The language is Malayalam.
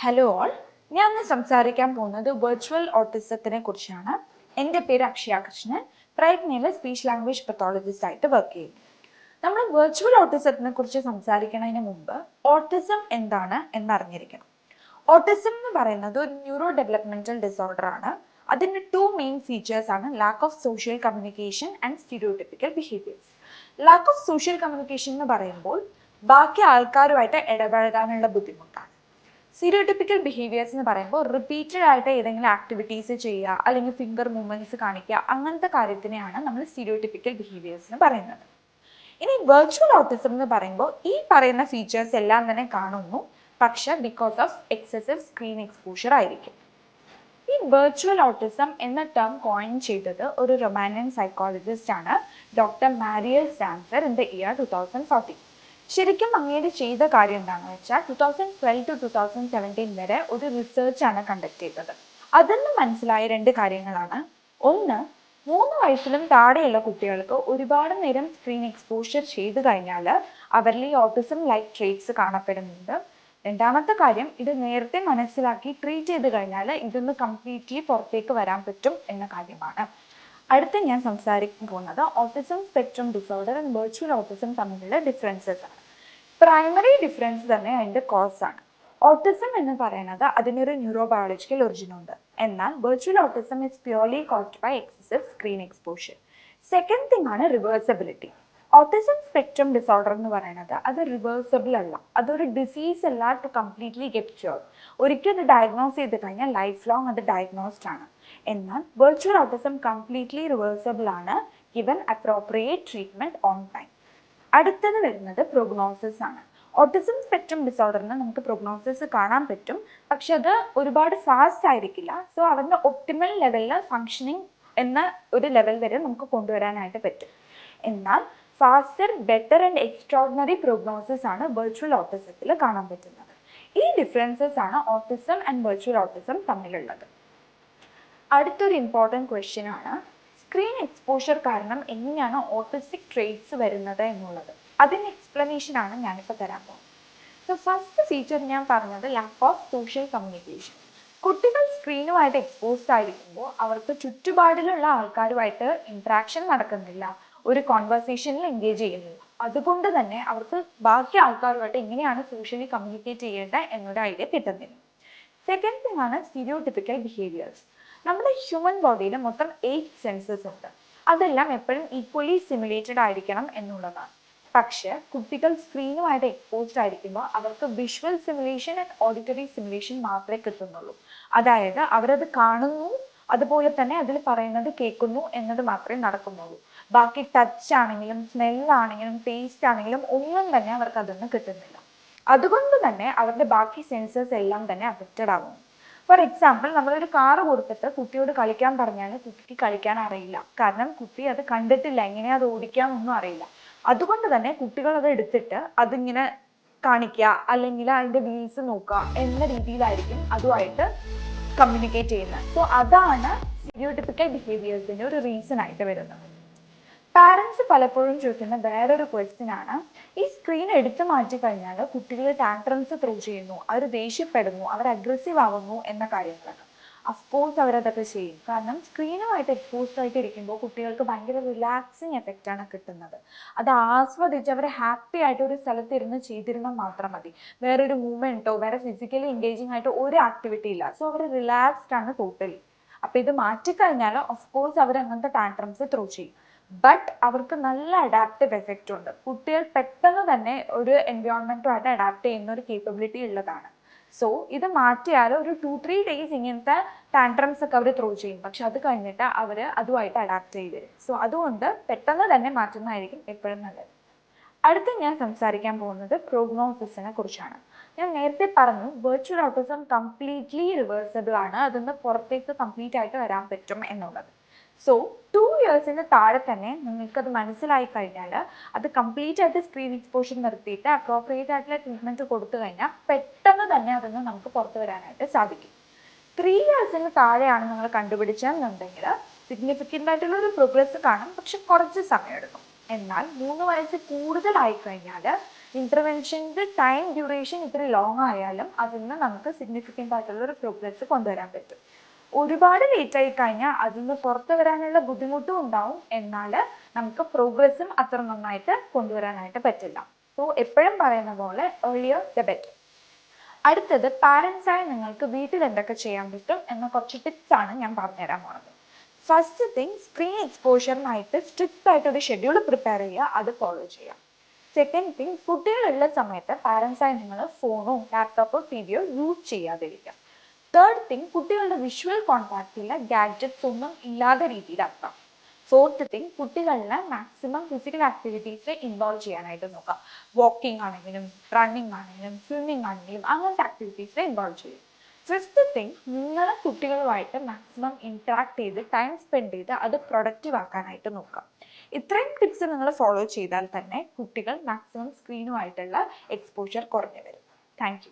ഹലോ ഓൾ, ഞാൻ ഇന്ന് സംസാരിക്കാൻ പോകുന്നത് വെർച്വൽ ഓട്ടിസത്തിനെ കുറിച്ചാണ്. എൻ്റെ പേര് അക്ഷയ കൃഷ്ണൻ, പ്രയത്നയിലെ സ്പീച്ച് ലാംഗ്വേജ് പത്തോളജിസ്റ്റ് ആയിട്ട് വർക്ക് ചെയ്യുന്നു. നമ്മൾ വെർച്വൽ ഓട്ടിസത്തിനെ കുറിച്ച് സംസാരിക്കുന്നതിന് മുമ്പ് ഓട്ടിസം എന്താണ് എന്നറിഞ്ഞിരിക്കണം. ഓട്ടിസം എന്ന് പറയുന്നത് ഒരു ന്യൂറോ ഡെവലപ്മെന്റൽ ഡിസോർഡർ ആണ്. അതിൻ്റെ ടു മെയിൻ ഫീച്ചേഴ്സ് ആണ് lack of social communication and സ്റ്റീരിയോടിപ്പിക്കൽ behaviours. Lack of social communication എന്ന് പറയുമ്പോൾ ബാക്കി ആൾക്കാരുമായിട്ട് ഇടപഴകാനുള്ള ബുദ്ധിമുട്ടാണ്. സ്റ്റീരിയോടിപ്പിക്കൽ ബിഹേവിയേഴ്സ് എന്ന് പറയുമ്പോൾ റിപ്പീറ്റഡ് ആയിട്ട് ഏതെങ്കിലും ആക്ടിവിറ്റീസ് ചെയ്യുക, അല്ലെങ്കിൽ ഫിംഗർ മൂവ്മെന്റ്സ് കാണിക്കുക, അങ്ങനത്തെ കാര്യത്തിനെയാണ് നമ്മൾ സ്റ്റീരിയോടിപ്പിക്കൽ ബിഹേവിയേഴ്സ് എന്ന് പറയുന്നത്. ഇനി വെർച്വൽ ഓട്ടിസം എന്ന് പറയുമ്പോൾ ഈ പറയുന്ന ഫീച്ചേഴ്സ് എല്ലാം തന്നെ കാണുന്നു, പക്ഷെ because of excessive screen exposure ആയിരിക്കും. ഈ വെർച്വൽ ഓട്ടിസം എന്ന ടേം കോയിൻ ചെയ്തത് ഒരു റൊമാനിയൻ സൈക്കോളജിസ്റ്റ് ആണ്, ഡോക്ടർ മാരിയൽ സാൻസർ, ഇൻ ദ ഇയർ 2014. ശരിക്കും അങ്ങേര് ചെയ്ത കാര്യം എന്താണെന്ന് വെച്ചാൽ 2012 to 2017 വരെ ഒരു റിസർച്ച് ആണ് കണ്ടക്ട് ചെയ്തത്. അതിൽ നിന്ന് മനസ്സിലായ രണ്ട് കാര്യങ്ങളാണ്. ഒന്ന്, 3 വയസ്സിലും താഴെയുള്ള കുട്ടികൾക്ക് ഒരുപാട് നേരം സ്ക്രീൻ എക്സ്പോഷർ ചെയ്തു കഴിഞ്ഞാൽ അവരിൽ ഈ ഓട്ടിസം ലൈക്ക് ട്രേറ്റ്സ് കാണപ്പെടുന്നുണ്ട്. രണ്ടാമത്തെ കാര്യം, ഇത് നേരത്തെ മനസ്സിലാക്കി ട്രീറ്റ് ചെയ്ത് കഴിഞ്ഞാൽ ഇതൊന്ന് കംപ്ലീറ്റ്ലി പുറത്തേക്ക് വരാൻ പറ്റും എന്ന കാര്യമാണ്. അടുത്ത ഞാൻ സംസാരിക്കാൻ പോകുന്നത് autism spectrum disorder and virtual autism തമ്മിലുള്ള ഡിഫറൻസസ് ആണ്. പ്രൈമറി ഡിഫറൻസ് തന്നെ അതിൻ്റെ കോസ് ആണ്. ഓട്ടിസം എന്ന് പറയുന്നത് അതിനൊരു ന്യൂറോ ബയോളജിക്കൽ ഒറിജിൻ ഉണ്ട്, എന്നാൽ virtual autism is purely caused by excessive screen exposure. Second thing ആണ് റിവേഴ്സബിലിറ്റി. ഓട്ടിസം സ്പെക്ട്രം ഡിസോർഡർ എന്ന് പറയുന്നത് അത് റിവേഴ്സബിൾ അല്ല, അതൊരു ഡിസീസ് അല്ല ടു കംപ്ലീറ്റ്ലി ഗെറ്റ് ക്യൂർ. ഒരിക്കൽ അത് ഡയഗ്നോസ് ചെയ്ത് കഴിഞ്ഞാൽ ലൈഫ് ലോങ് അത് ഡയഗ്നോസ്ഡ് ആണ്. എന്നാൽ വെർച്വൽ ഓട്ടിസം കംപ്ലീറ്റ്ലി റിവേഴ്സബിൾ ആണ്, given appropriate treatment on time. അടുത്തത് വരുന്നത് പ്രൊഗ്നോസിസ് ആണ്. ഓട്ടിസം സ്പെക്ട്രം ഡിസോർഡറിന് നമുക്ക് പ്രൊഗ്നോസിസ് കാണാൻ പറ്റും, പക്ഷെ അത് ഒരുപാട് ഫാസ്റ്റ് ആയിരിക്കില്ല. സോ അവരുടെ ഒപ്റ്റിമൽ ലെവലിൽ ഫങ്ഷനിങ് എന്ന ഒരു ലെവൽ വരെ നമുക്ക് കൊണ്ടുവരാനായിട്ട് പറ്റും. എന്നാൽ faster, better and extraordinary prognosis ആണ് വെർച്വൽ ഓട്ടിസത്തിൽ കാണാൻ പറ്റുന്നത്. ഈ ഡിഫറൻസസ് ആണ് ഓട്ടിസം ആൻഡ് വെർച്വൽ ഓട്ടിസം തമ്മിലുള്ളത്. അടുത്തൊരു ഇമ്പോർട്ടൻറ്റ് ക്വസ്റ്റ്യൻ ആണ്, സ്ക്രീൻ എക്സ്പോഷർ കാരണം എങ്ങനെയാണ് ഓട്ടിസ്റ്റിക് ട്രേറ്റ്സ് വരുന്നത് എന്നുള്ളത്. അതിന് എക്സ്പ്ലനേഷൻ ആണ് ഞാനിപ്പോൾ തരാൻ പോകുന്നത്. സോ ഫസ്റ്റ് ഫീച്ചർ ഞാൻ പറഞ്ഞത് ലാക്ക് ഓഫ് സോഷ്യൽ കമ്മ്യൂണിക്കേഷൻ. കുട്ടികൾ സ്ക്രീനുമായിട്ട് എക്സ്പോസ്ഡ് ആയിരിക്കുമ്പോൾ അവർക്ക് ചുറ്റുപാടിലുള്ള ആൾക്കാരുമായിട്ട് ഇൻട്രാക്ഷൻ നടക്കുന്നില്ല, ഒരു കോൺവെർസേഷനിൽ എൻഗേജ് ചെയ്യുന്നില്ല. അതുകൊണ്ട് തന്നെ അവർക്ക് ബാക്കി ആൾക്കാരുമായിട്ട് എങ്ങനെയാണ് സോഷ്യലി കമ്മ്യൂണിക്കേറ്റ് ചെയ്യേണ്ടത് എന്നൊരു ഐഡിയ കിട്ടുന്നില്ല. സെക്കൻഡ് തിങ് ആണ് സ്റ്റീരിയോടിപ്പിക്കൽ ബിഹേവിയേഴ്സ്. നമ്മുടെ ഹ്യൂമൻ ബോഡിയിൽ മൊത്തം 8 സെൻസസ് ഉണ്ട്. അതെല്ലാം എപ്പോഴും ഈക്വലി സിമുലേറ്റഡ് ആയിരിക്കണം എന്നുള്ളതാണ്. പക്ഷെ കുട്ടികൾ സ്ക്രീനുമായിട്ട് എക്സ്പോസ്ഡ് ആയിരിക്കുമ്പോൾ അവർക്ക് visual simulation and auditory simulation മാത്രമേ കിട്ടുന്നുള്ളൂ. അതായത് അവരത് കാണുന്നു, അതുപോലെ തന്നെ അതിൽ പറയുന്നത് കേൾക്കുന്നു എന്നത് മാത്രമേ നടക്കുന്നുള്ളൂ. ബാക്കി ടച്ച് ആണെങ്കിലും സ്മെല്ലാണെങ്കിലും ടേസ്റ്റ് ആണെങ്കിലും ഒന്നും തന്നെ അവർക്ക് അതൊന്നും കിട്ടുന്നില്ല. അതുകൊണ്ട് തന്നെ അവരുടെ ബാക്കി സെൻസേഴ്സ് എല്ലാം തന്നെ അഫക്റ്റഡ് ആകും. ഫോർ എക്സാമ്പിൾ, നമ്മളൊരു കാറ് കൊടുത്തിട്ട് കുട്ടിയോട് കളിക്കാൻ പറഞ്ഞാൽ കുട്ടിക്ക് കളിക്കാൻ അറിയില്ല, കാരണം കുട്ടി അത് കണ്ടിട്ടില്ല, എങ്ങനെയാ അത് ഓടിക്കാമെന്നൊന്നും അറിയില്ല. അതുകൊണ്ട് തന്നെ കുട്ടികൾ അത് എടുത്തിട്ട് അതിങ്ങനെ കാണിക്കുക, അല്ലെങ്കിൽ അതിന്റെ വീൽസ് നോക്കുക എന്ന രീതിയിലായിരിക്കും അതുമായിട്ട് കമ്മ്യൂണിക്കേറ്റ് ചെയ്യുന്നത്. സോ അതാണ് സ്റ്റീരിയോടിപ്പിക്കൽ ബിഹേവിയേഴ്സിന്റെ ഒരു റീസൺ ആയിട്ട് വരുന്നത്. പാരൻസ് പലപ്പോഴും ചോദിക്കുന്ന വേറൊരു ക്വസ്റ്റ്യൻ ആണ്, ഈ സ്ക്രീൻ എടുത്തു മാറ്റി കഴിഞ്ഞാൽ കുട്ടികൾ ടാൻട്രംസ് ത്രൂ ചെയ്യുന്നു, അവർ ദേഷ്യപ്പെടുന്നു, അവർ അഗ്രസീവ് ആവുന്നു എന്ന കാര്യങ്ങളാണ്. അഫ്കോഴ്സ് അവരതൊക്കെ ചെയ്യും, കാരണം സ്ക്രീനുമായിട്ട് എക്സ്പോസ്ഡ് ആയിട്ട് ഇരിക്കുമ്പോൾ കുട്ടികൾക്ക് ഭയങ്കര റിലാക്സിങ് എഫക്റ്റ് ആണ് കിട്ടുന്നത്. അത് ആസ്വദിച്ച് അവർ ഹാപ്പി ആയിട്ട് ഒരു സ്ഥലത്ത് ഇരുന്ന് ചെയ്തിരുന്നാൽ മാത്രം മതി. വേറൊരു മൂവ്മെന്റോ വേറെ ഫിസിക്കലി എൻഗേജിങ് ആയിട്ട് ഒരു ആക്ടിവിറ്റി ഇല്ല. സോ അവർ റിലാക്സ്ഡ് ആണ് ടോട്ടലി. അപ്പൊ ഇത് മാറ്റിക്കഴിഞ്ഞാൽ ഓഫ്കോഴ്സ് അവർ അങ്ങനത്തെ ടാൻട്രംസ് ത്രൂ ചെയ്യും. ബട്ട് അവർക്ക് നല്ല അഡാപ്റ്റീവ് എഫക്റ്റ് ഉണ്ട്. കുട്ടികൾ പെട്ടെന്ന് തന്നെ ഒരു എൻവയോൺമെന്റുമായിട്ട് അഡാപ്റ്റ് ചെയ്യുന്ന ഒരു കേപ്പബിലിറ്റി ഉള്ളതാണ്. സോ ഇത് മാറ്റിയാൽ ഒരു 2-3 ഡേയ്സ് ഇങ്ങനത്തെ ടാൻട്രംസ് ഒക്കെ അവർ ത്രൂ ചെയ്യും, പക്ഷെ അത് കഴിഞ്ഞിട്ട് അവർ അതുമായിട്ട് അഡാപ്റ്റ് ചെയ്ത് വരും. സോ അതുകൊണ്ട് പെട്ടെന്ന് തന്നെ മാറ്റുന്നതായിരിക്കും എപ്പോഴും നല്ലത്. അടുത്ത് ഞാൻ സംസാരിക്കാൻ പോകുന്നത് പ്രോഗ്നോസിസിനെ കുറിച്ചാണ്. ഞാൻ നേരത്തെ പറഞ്ഞു വെർച്വൽ ഓട്ടിസം കംപ്ലീറ്റ്ലി റിവേഴ്സബിൾ ആണ്, അതിന്ന് പുറത്തേക്ക് കംപ്ലീറ്റ് ആയിട്ട് വരാൻ പറ്റും എന്നുള്ളത്. സോ 2 ഇയേഴ്സിന് താഴെ തന്നെ നിങ്ങൾക്കത് മനസ്സിലായി കഴിഞ്ഞാൽ അത് കംപ്ലീറ്റ് ആയിട്ട് സ്ക്രീൻ എക്സ്പോഷർ നിർത്തിയിട്ട് അപ്രോപ്രിയേറ്റ് ആയിട്ടുള്ള ട്രീറ്റ്മെന്റ് കൊടുത്തു കഴിഞ്ഞാൽ പെട്ടെന്ന് തന്നെ അതിന് നമുക്ക് പുറത്തു വരാനായിട്ട് സാധിക്കും. 3 ഇയേഴ്സിന് താഴെയാണ് നിങ്ങൾ കണ്ടുപിടിച്ചെന്നുണ്ടെങ്കിൽ സിഗ്നിഫിക്കൻ്റ് ആയിട്ടുള്ള ഒരു പ്രോഗ്രസ് കാണും, പക്ഷെ കുറച്ച് സമയം എടുക്കും. എന്നാൽ 3 വയസ്സ് കൂടുതലായി കഴിഞ്ഞാൽ ഇന്റർവെൻഷൻ്റെ ടൈം ഡ്യൂറേഷൻ ഇത്ര ലോങ് ആയാലും അതിൽ നിന്ന് നമുക്ക് സിഗ്നിഫിക്കൻ്റ് ആയിട്ടുള്ള ഒരു പ്രോഗ്രസ് കൊണ്ടുവരാൻ പറ്റും. ഒരുപാട് ലേറ്റ് ആയി കഴിഞ്ഞാൽ അതിൽ നിന്ന് പുറത്തു വരാനുള്ള ബുദ്ധിമുട്ടും ഉണ്ടാവും, എന്നാൽ നമുക്ക് പ്രോഗ്രസ്സും അത്ര നന്നായിട്ട് കൊണ്ടുവരാനായിട്ട് പറ്റില്ല. സോ എപ്പോഴും പറയുന്ന പോലെ ഏർലിയർ ദ ബെറ്റർ. അടുത്തത് പാരൻസായി നിങ്ങൾക്ക് വീട്ടിൽ എന്തൊക്കെ ചെയ്യാൻ പറ്റും എന്ന കുറച്ച് ടിപ്സ് ആണ് ഞാൻ പറഞ്ഞുതരാൻ പോകുന്നത്. ഫസ്റ്റ് തിങ്, സ്ക്രീൻ എക്സ്പോഷറിനായിട്ട് സ്ട്രിക്റ്റ് ആയിട്ട് ഒരു ഷെഡ്യൂൾ പ്രിപ്പയർ ചെയ്യുക, അത് ഫോളോ ചെയ്യുക. സെക്കൻഡ് തിങ്, കുട്ടികളുള്ള സമയത്ത് പാരൻസായി നിങ്ങൾ ഫോണോ ലാപ്ടോപ്പോ ടി വിയോ യൂസ് ചെയ്യാതിരിക്കുക. തേർഡ് തിങ്, കുട്ടികളുടെ വിഷ്വൽ കോൺടാക്റ്റിലെ ഗാഡ്ജറ്റ്സ് ഒന്നും ഇല്ലാത്ത രീതിയിലാക്കാം. ഫോർത്ത് തിങ്, കുട്ടികളിലെ മാക്സിമം ഫിസിക്കൽ ആക്ടിവിറ്റീസ് ഇൻവോൾവ് ചെയ്യാനായിട്ട് നോക്കാം. വാക്കിംഗ് ആണെങ്കിലും റണ്ണിങ് ആണെങ്കിലും സ്വിമ്മിങ് ആണെങ്കിലും അങ്ങനത്തെ ആക്ടിവിറ്റീസ് ഇൻവോൾവ് ചെയ്യും. ഫിഫ്ത്ത് തിങ്, നിങ്ങളെ കുട്ടികളുമായിട്ട് മാക്സിമം ഇൻട്രാക്ട് ചെയ്ത് ടൈം സ്പെൻഡ് ചെയ്ത് അത് പ്രൊഡക്റ്റീവ് ആക്കാനായിട്ട് നോക്കാം. ഇത്രയും ടിപ്സ് നിങ്ങൾ ഫോളോ ചെയ്താൽ തന്നെ കുട്ടികൾ മാക്സിമം സ്ക്രീനുമായിട്ടുള്ള എക്സ്പോഷർ കുറഞ്ഞു വരും. Thank you.